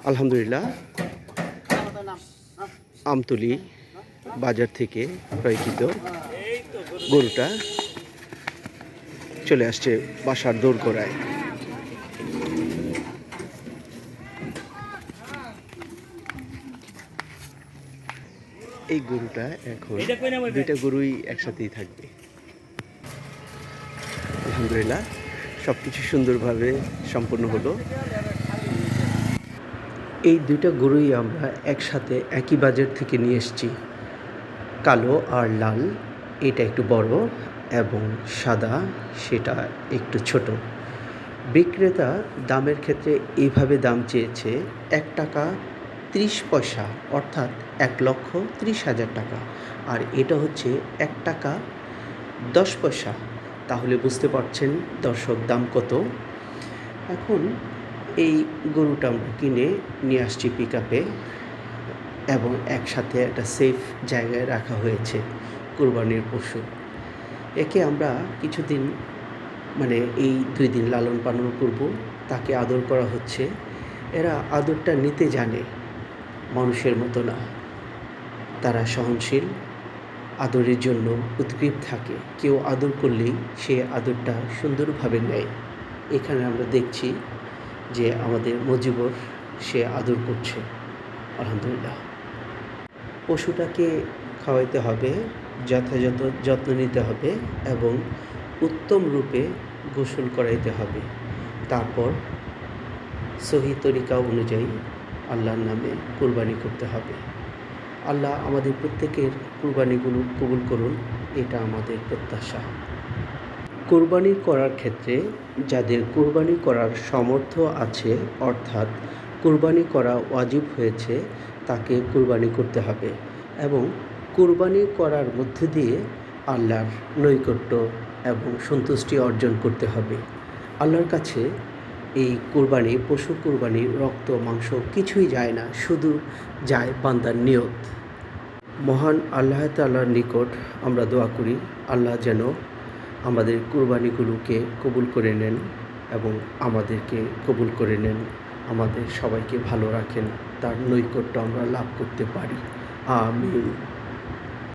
আলহামদুলিল্লাহ, আমতলী বাজার থেকে ক্রয়কৃত গরুটা চলে আসছে বাসার দোরগোড়ায়। এই গরুটা এখন দুইটা গরুই একসাথেই থাকবে। আলহামদুলিল্লাহ, সব কিছু সুন্দরভাবে সম্পন্ন হলো। এই দুইটা গরুই আমরা একসাথে একই বাজার থেকে নিয়ে এসেছি। কালো আর লাল, এটা একটু বড়, এবং সাদা সেটা একটু ছোট। বিক্রেতা দামের ক্ষেত্রে এইভাবে দাম চেয়েছে 1 টাকা 30 পয়সা, অর্থাৎ 1,30,000 টাকা। আর এটা হচ্ছে 1 টাকা 10 পয়সা। তাহলে বুঝতে পারছেন দর্শক দাম কত। এখন এই গরুটা আমরা কিনে নিয়ে আসছি পিকআপে, এবং একসাথে একটা সেফ জায়গায় রাখা হয়েছে কুরবানির পশু। একে আমরা কিছুদিন এই 2 দিন লালন পালন করব। তাকে আদর করা হচ্ছে। এরা আদরটা নিতে জানে, মানুষের মতো না। তারা সহনশীল, আদরের জন্য উদগ্রীব থাকে। কেউ আদর করলেই সে আদরটা সুন্দরভাবে নেয়। এখানে আমরা দেখছি যে আমাদের মজিবর সে আদর করছে। আলহামদুলিল্লাহ, পশুটাকে খাওয়াইতে হবে, যথাযথ যত্ন নিতে হবে, এবং উত্তম রূপে গোসল করাইতে হবে। তারপর সহি তরিকা অনুযায়ী আল্লাহর নামে কুরবানি করতে হবে। আল্লাহ আমাদের প্রত্যেকের কুরবানিগুলো কবুল করুন, এটা আমাদের প্রত্যাশা। কুরবানি করার ক্ষেত্রে যাদের কুরবানি করার সামর্থ্য আছে, অর্থাৎ কুরবানি করা ওয়াজিব হয়েছে, তাকে কুরবানি করতে হবে, এবং কুরবানি করার মধ্য দিয়ে আল্লাহর নৈকট্য এবং সন্তুষ্টি অর্জন করতে হবে। আল্লাহর কাছে এই কুরবানি, পশু কুরবানি, রক্ত মাংস কিছুই যায় না, শুধু যায় বান্দার নিয়ত। মহান আল্লাহ তাআলার নিকট আমরা দোয়া করি, আল্লাহ যেন আমাদের কুরবানিগুলোকে কবুল করে নেন এবং আমাদেরকে কবুল করে নেন, আমাদের সবাইকে ভালো রাখেন, তার নৈকট্য আমরা লাভ করতে পারি। আমিন।